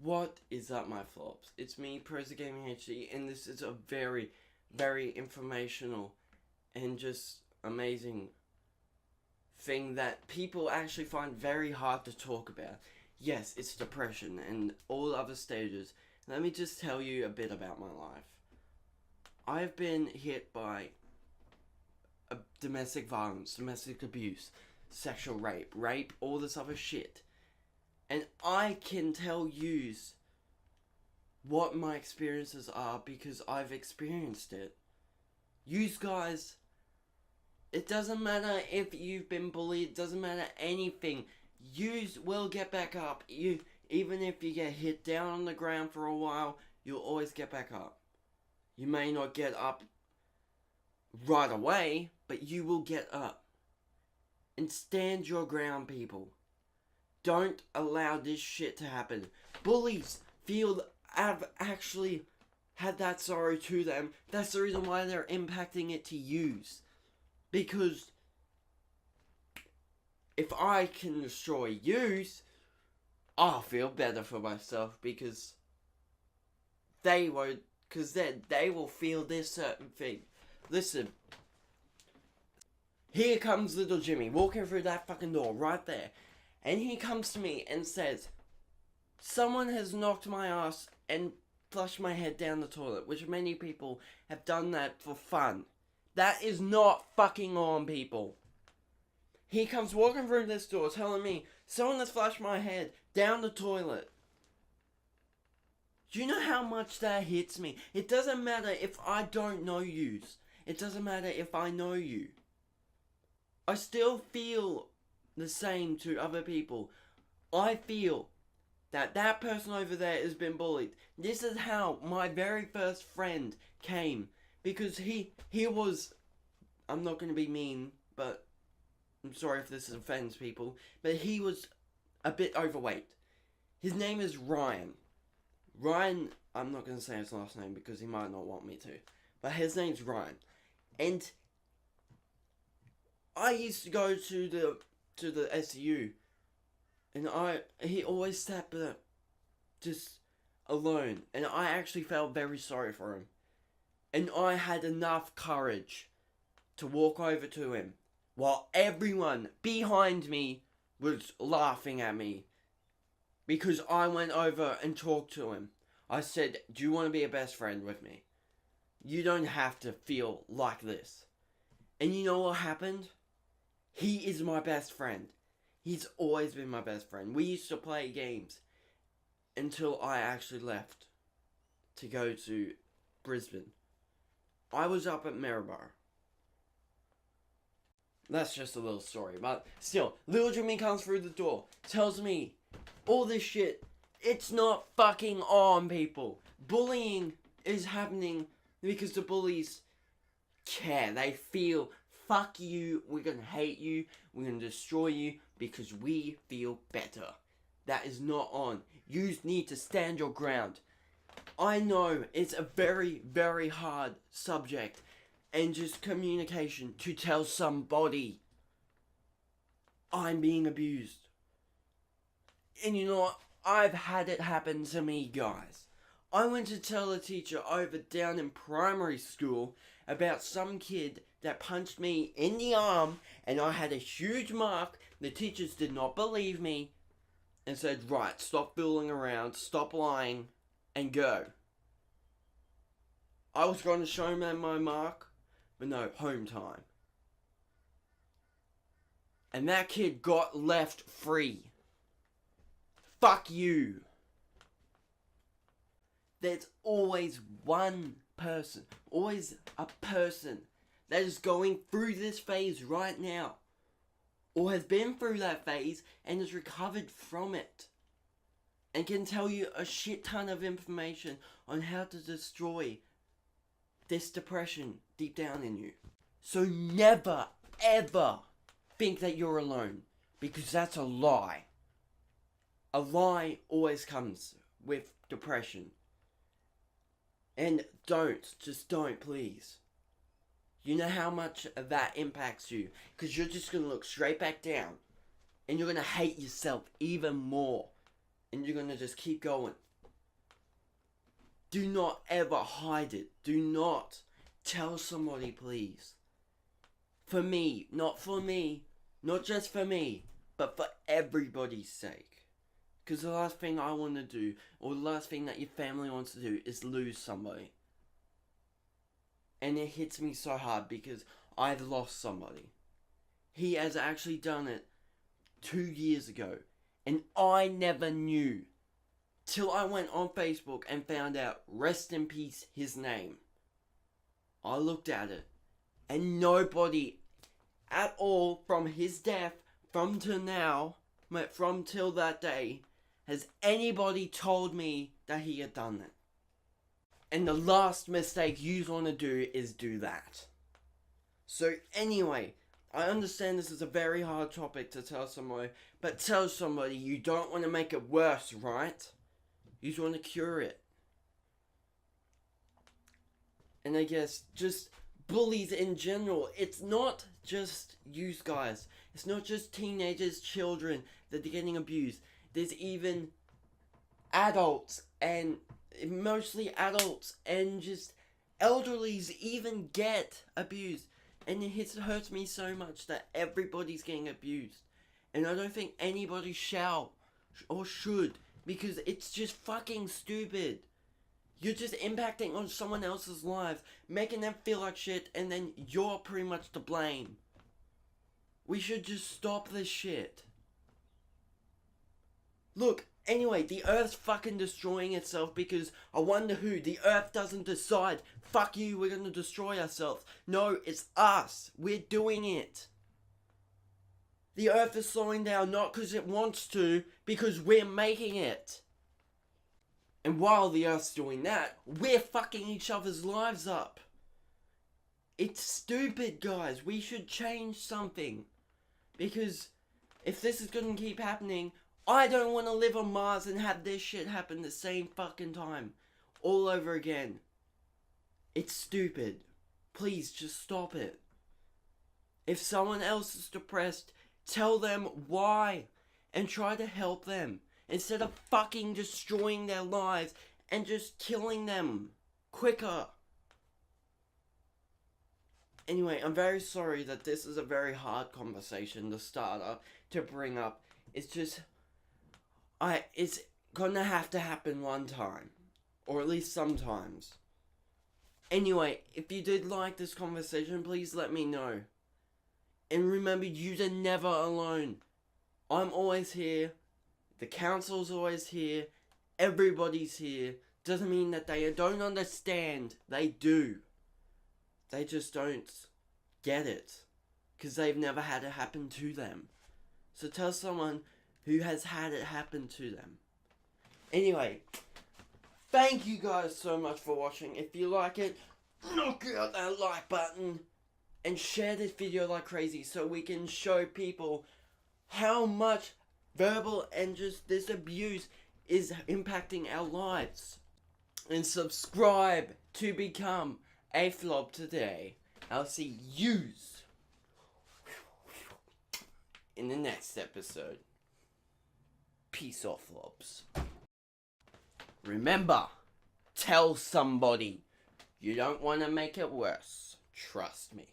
What is up, my flobs? It's me, ProzOfGamingHD, and this is a very, very informational and just amazing thing that people actually find very hard to talk about. Yes, it's depression and all other stages. Let me just tell you a bit about my life. I've been hit by domestic violence, domestic abuse, sexual rape, all this other shit. And I can tell yous what my experiences are because I've experienced it. Yous guys, it doesn't matter if you've been bullied, it doesn't matter anything. Yous will get back up. Even if you get hit down on the ground for a while, you'll always get back up. You may not get up right away, but you will get up. And stand your ground, people. Don't allow this shit to happen. Bullies have actually had that sorrow to them. That's the reason why they're impacting it to yous. Because if I can destroy yous, I'll feel better for myself because they won't. Because then they will feel this certain thing. Listen. Here comes little Jimmy walking through that fucking door right there. And he comes to me and says, someone has knocked my ass and flushed my head down the toilet, which many people have done that for fun. That is not fucking on, people. He comes walking through this door telling me, someone has flushed my head down the toilet. Do you know how much that hits me? It doesn't matter if I don't know yous. It doesn't matter if I know you. I still feel the same to other people. I feel that that person over there has been bullied. This is how my very first friend came. Because he was, I'm not going to be mean, but I'm sorry if this offends people, but he was a bit overweight. His name is Ryan. Ryan, I'm not going to say his last name because he might not want me to, but his name's Ryan. And I used to go to the SU, and he always sat there just alone, and I actually felt very sorry for him. And I had enough courage to walk over to him while everyone behind me was laughing at me because I went over and talked to him. I said, do you want to be a best friend with me? You don't have to feel like this. And you know what happened? He is my best friend. He's always been my best friend. We used to play games until I actually left to go to Brisbane. I was up at Maryborough. That's just a little story, but still, little Jimmy comes through the door, tells me all this shit. It's not fucking on, people. Bullying is happening because the bullies care. They feel, fuck you, we're gonna hate you, we're gonna destroy you because we feel better. That is not on. You need to stand your ground. I know it's a very, very hard subject and just communication to tell somebody I'm being abused. And you know what? I've had it happen to me, guys. I went to tell a teacher over down in primary school about some kid that punched me in the arm and I had a huge mark. The teachers did not believe me and said, right, stop fooling around, stop lying, and go. I was going to show them my mark, but no, home time. And that kid got left free. Fuck you. There's always one person, always a person that is going through this phase right now, or has been through that phase and has recovered from it, and can tell you a shit ton of information on how to destroy this depression deep down in you. So never, ever think that you're alone, because that's a lie. A lie always comes with depression. And just don't, please. You know how much that impacts you, because you're just going to look straight back down, and you're going to hate yourself even more, and you're going to just keep going. Do not ever hide it. Do not tell somebody, please. For me, not just for me, but for everybody's sake. Because the last thing I want to do, or the last thing that your family wants to do, is lose somebody. And it hits me so hard because I've lost somebody. He has actually done it 2 years ago. And I never knew. Till I went on Facebook and found out, rest in peace, his name. I looked at it. And nobody at all from his death, from till now, from till that day, has anybody told me that he had done it. And the last mistake you want to do is do that. So anyway, I understand this is a very hard topic to tell somebody, but tell somebody. You don't want to make it worse, right? You just want to cure it. And I guess just bullies in general. It's not just you guys. It's not just teenagers, children that are getting abused. There's even adults, and mostly adults, and just elderlies even get abused. And it hurts me so much that everybody's getting abused. And I don't think anybody shall or should, because it's just fucking stupid. You're just impacting on someone else's life, making them feel like shit, and then you're pretty much to blame. We should just stop this shit. Look, anyway, the Earth's fucking destroying itself because I wonder who. The Earth doesn't decide. Fuck you, we're gonna destroy ourselves. No, it's us. We're doing it. The Earth is slowing down not because it wants to, because we're making it. And while the Earth's doing that, we're fucking each other's lives up. It's stupid, guys. We should change something. Because if this is gonna keep happening, I don't want to live on Mars and have this shit happen the same fucking time. All over again. It's stupid. Please, just stop it. If someone else is depressed, tell them why. And try to help them. Instead of fucking destroying their lives and just killing them quicker. Anyway, I'm very sorry that this is a very hard conversation to start up, to bring up. It's just, it's gonna have to happen one time. Or at least sometimes. Anyway, if you did like this conversation, please let me know. And remember, you're never alone. I'm always here. The council's always here. Everybody's here. Doesn't mean that they don't understand. They do. They just don't get it. Because they've never had it happen to them. So tell someone who has had it happen to them. Anyway, thank you guys so much for watching. If you like it, knock out that like button. And share this video like crazy so we can show people how much verbal and just this abuse is impacting our lives. And subscribe to become a flob today. I'll see yous in the next episode. Peace off, flobs. Remember, tell somebody. You don't want to make it worse. Trust me.